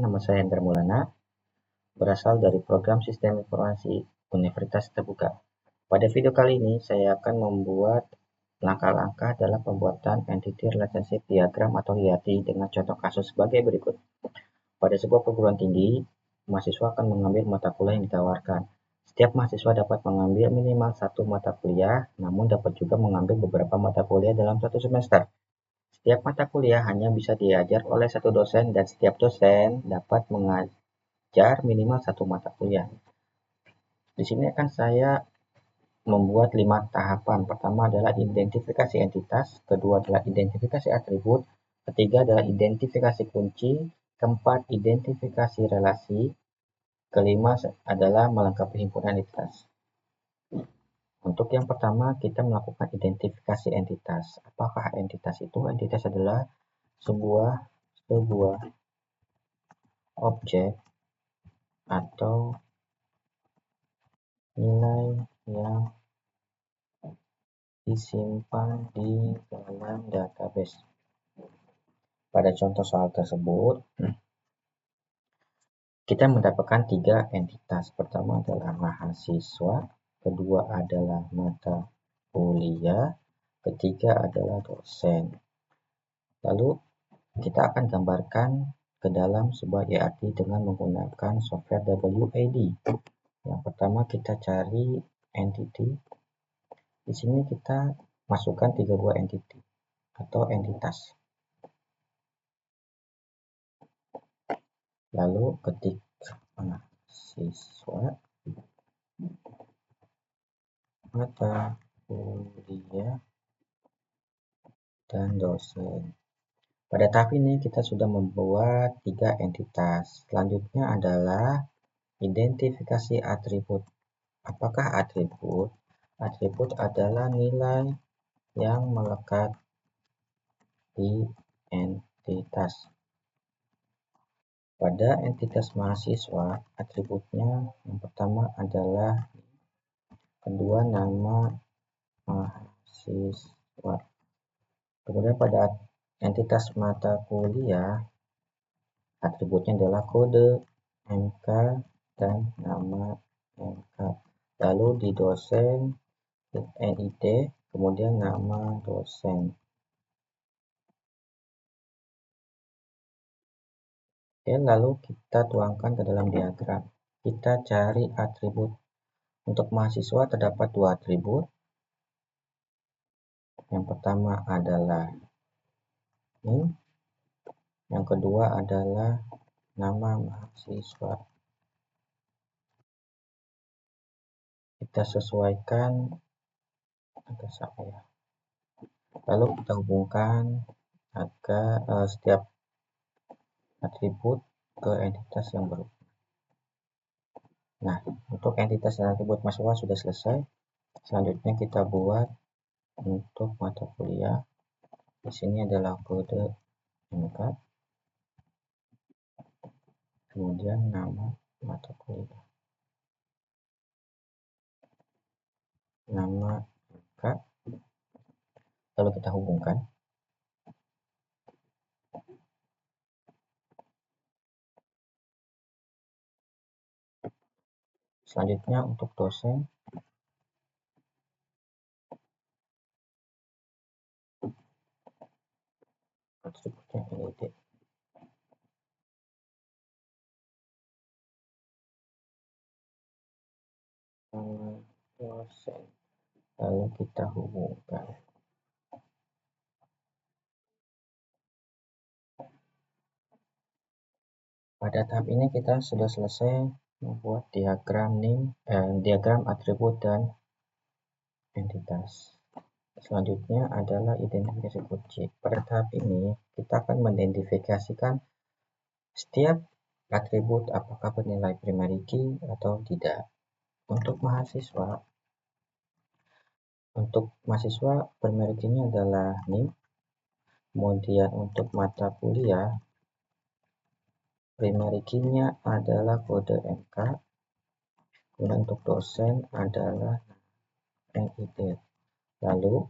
nama saya Hendra Maulana, berasal dari program Sistem Informasi Universitas Terbuka. Pada video kali ini, saya akan membuat langkah-langkah dalam pembuatan Entity Relationship Diagram atau ERD dengan contoh kasus sebagai berikut. Pada sebuah perguruan tinggi, mahasiswa akan mengambil mata kuliah yang ditawarkan. Setiap mahasiswa dapat mengambil minimal satu mata kuliah, namun dapat juga mengambil beberapa mata kuliah dalam satu semester. Setiap mata kuliah hanya bisa diajar oleh satu dosen dan setiap dosen dapat mengajar minimal satu mata kuliah. Di sini akan saya membuat 5 tahapan. Pertama adalah identifikasi entitas, kedua adalah identifikasi atribut, ketiga adalah identifikasi kunci, keempat identifikasi relasi, kelima adalah melengkapi himpunan entitas. Untuk yang pertama, kita melakukan identifikasi entitas. Apakah entitas itu? Entitas adalah sebuah objek atau nilai yang disimpan di dalam database. Pada contoh soal tersebut, kita mendapatkan 3 entitas. Pertama adalah mahasiswa, kedua adalah mata kuliah, ketiga adalah dosen. Lalu kita akan gambarkan ke dalam sebuah ERD dengan menggunakan software WAD. Yang pertama kita cari entity. Di sini kita masukkan 3 buah entity atau entitas. Lalu ketik mahasiswa, mata kuliah, dan dosen. Pada tahap ini kita sudah membuat 3 entitas. Selanjutnya adalah identifikasi atribut. Apakah atribut? Atribut adalah nilai yang melekat di entitas. Pada entitas mahasiswa, atributnya yang pertama adalah kedua nama mahasiswa. Kemudian pada entitas mata kuliah, atributnya adalah kode MK dan nama MK. Lalu di dosen, NID, kemudian nama dosen. Oke, lalu kita tuangkan ke dalam diagram. Kita cari atribut. Untuk mahasiswa terdapat 2 atribut. Yang pertama adalah NIM. Yang kedua adalah nama mahasiswa. Kita sesuaikan agak sama ya. Lalu kita hubungkan agar setiap atribut ke entitas yang berbeda. Nah, untuk entitas dan atribut mahasiswa sudah selesai. Selanjutnya kita buat untuk mata kuliah. Di sini adalah kode MK. Kemudian nama mata kuliah. Nama MK. Lalu kita hubungkan. Selanjutnya untuk dosen, atributnya NID. Nama dosen. Lalu kita hubungkan. Pada tahap ini kita sudah selesai membuat diagram NIM, diagram atribut dan entitas. Selanjutnya adalah identifikasi kunci. Pada tahap ini kita akan mengidentifikasikan setiap atribut apakah bernilai primary key atau tidak. Untuk mahasiswa primary key-nya adalah NIM. Kemudian untuk mata kuliah primary key-nya adalah kode MK. Kemudian untuk dosen adalah NID. Lalu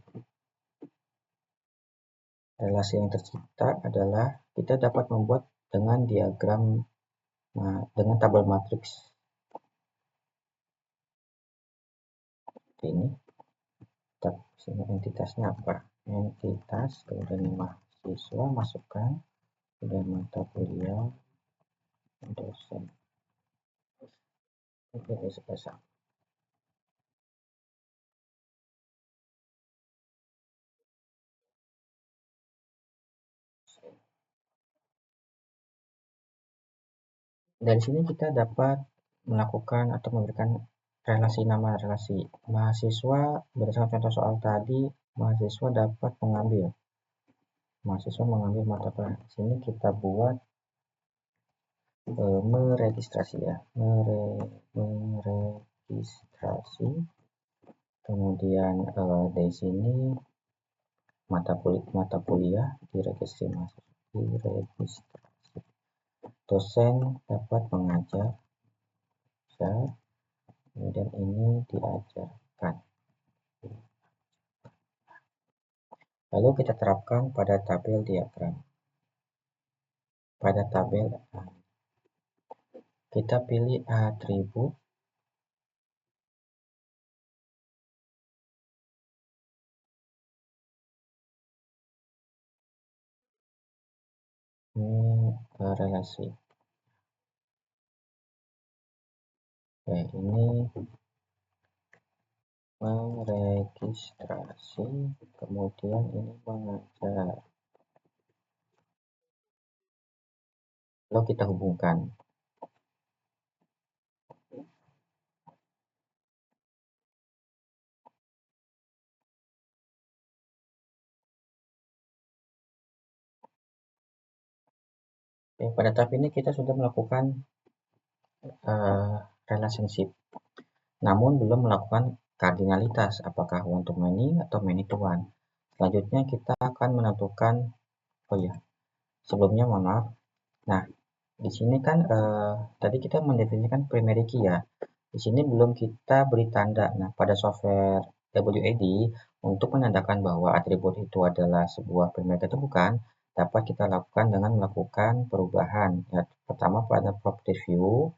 relasi yang tercipta adalah kita dapat membuat dengan diagram Nah, dengan tabel matriks ini, sini entitasnya apa? Entitas, kemudian mahasiswa, masukkan, kemudian mata kuliah, dosen. Oke, selesai. Dari sini kita dapat melakukan atau memberikan relasi nama relasi mahasiswa. Berdasarkan contoh soal tadi, mahasiswa dapat mengambil mata kuliah. Di sini kita buat meregistrasi ya, meregistrasi. Kemudian di sini mata kuliah diregistrasi. Dosen dapat mengajar, kemudian ini diajarkan. Lalu kita terapkan pada tabel diagram. Pada tabel kita pilih atribut, ini relasi. Oke, ini meregistrasi, kemudian ini mengajar. Lalu kita hubungkan. Oke, pada tahap ini kita sudah melakukan relationship, namun belum melakukan kardinalitas, apakah one to many atau many to one. Selanjutnya kita akan menentukan, sebelumnya mohon maaf. Nah, di sini kan tadi kita mendefinisikan primary key ya. Di sini belum kita beri tanda. Nah, pada software WAD untuk menandakan bahwa atribut itu adalah sebuah primary key atau bukan, dapat kita lakukan dengan melakukan perubahan. Ya, pertama pada property view,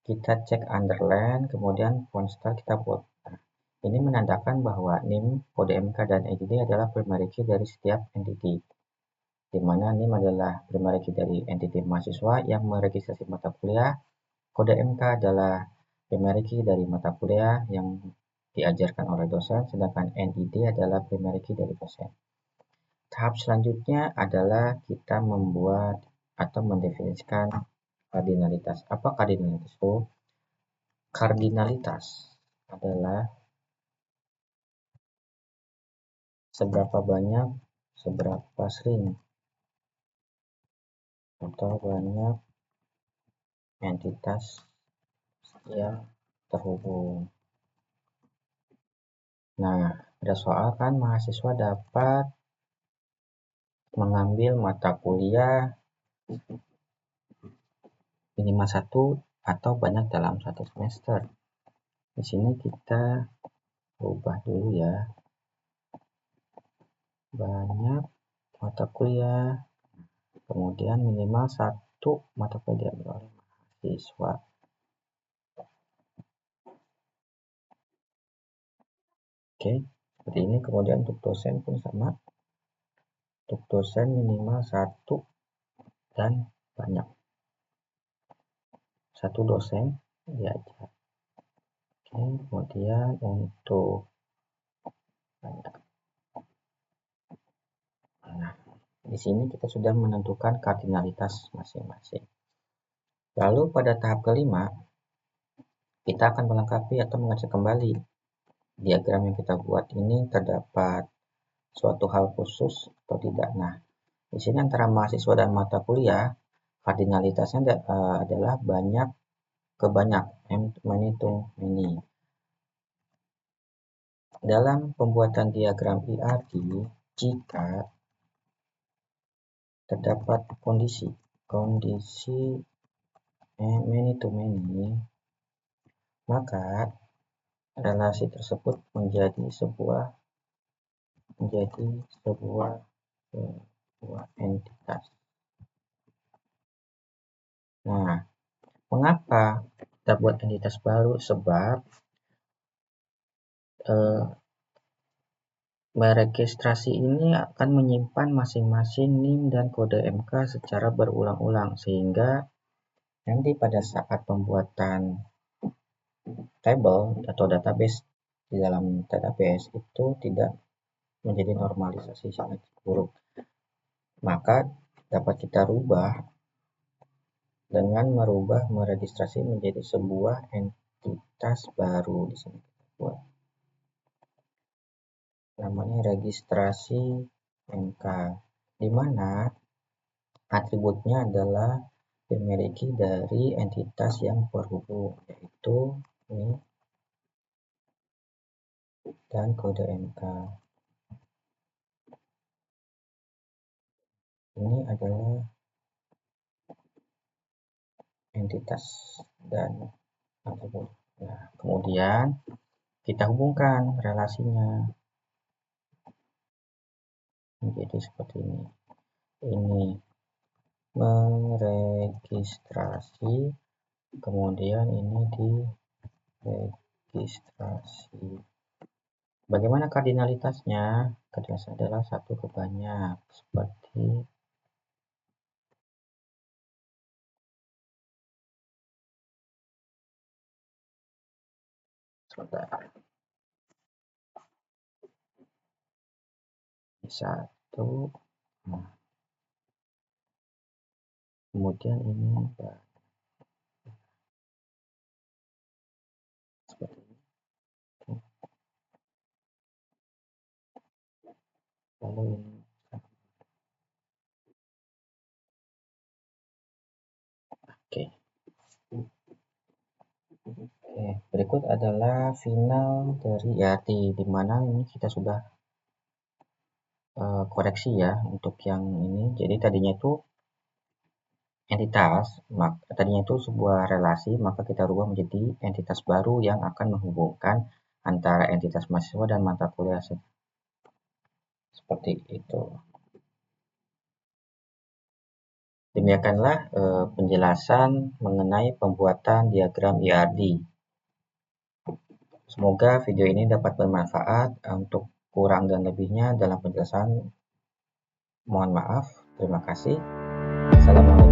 kita cek underline, kemudian font style kita buat. Nah, ini menandakan bahwa NIM, kode MK, dan EDD adalah primary key dari setiap entity, di mana NIM adalah primary key dari entity mahasiswa yang meregistrasi mata kuliah. Kode MK adalah primary key dari mata kuliah yang diajarkan oleh dosen, sedangkan NID adalah primary key dari dosen. Tahap selanjutnya adalah kita membuat atau mendefinisikan kardinalitas. Apa kardinalitas itu? Kardinalitas adalah seberapa banyak, seberapa sering, atau banyak entitas yang terhubung. Nah, ada soal kan mahasiswa dapat mengambil mata kuliah minimal 1 atau banyak dalam satu semester. Di sini kita ubah dulu ya. Banyak mata kuliah, kemudian minimal 1 mata kuliah diambil oleh mahasiswa. Oke, seperti ini. Kemudian untuk dosen pun sama. Untuk dosen minimal 1 dan banyak. 1 dosen diajar. Oke, kemudian untuk banyak. Nah, di sini kita sudah menentukan kardinalitas masing-masing. Lalu pada tahap kelima, kita akan melengkapi atau mengecek kembali diagram yang kita buat ini terdapat suatu hal khusus atau tidak. Nah, di sini antara mahasiswa dan mata kuliah, kardinalitasnya adalah banyak ke banyak, many to many. Dalam pembuatan diagram IRD, jika terdapat kondisi many to many, maka relasi tersebut menjadi sebuah entitas. Nah, Mengapa kita buat entitas baru? Sebab meregistrasi ini akan menyimpan masing-masing NIM dan kode MK secara berulang-ulang, sehingga nanti pada saat pembuatan table atau database di dalam database itu tidak menjadi normalisasi sangat buruk. Maka dapat kita rubah dengan merubah meregistrasi menjadi sebuah entitas baru. Di sini kita buat namanya registrasi MK, di mana atributnya adalah dimiliki dari entitas yang berhubung, yaitu NIM dan kode MK. Ini adalah entitas dan atribut. Nah, kemudian kita hubungkan relasinya menjadi seperti ini. Ini meregistrasi, kemudian ini diregistrasi. Bagaimana kardinalitasnya? Kardinalitas adalah 1 ke banyak, seperti sebentar. 1, nah, kemudian ini seperti ini. Lalu ini oke. Berikut adalah final dari IRT, di mana ini kita sudah koreksi ya untuk yang ini. Jadi tadinya itu entitas, tadinya itu sebuah relasi, maka kita rubah menjadi entitas baru yang akan menghubungkan antara entitas mahasiswa dan mata kuliah. Seperti itu. Demikianlah penjelasan mengenai pembuatan diagram IRD. Semoga video ini dapat bermanfaat. Untuk kurang dan lebihnya dalam penjelasan, mohon maaf. Terima kasih. Assalamualaikum.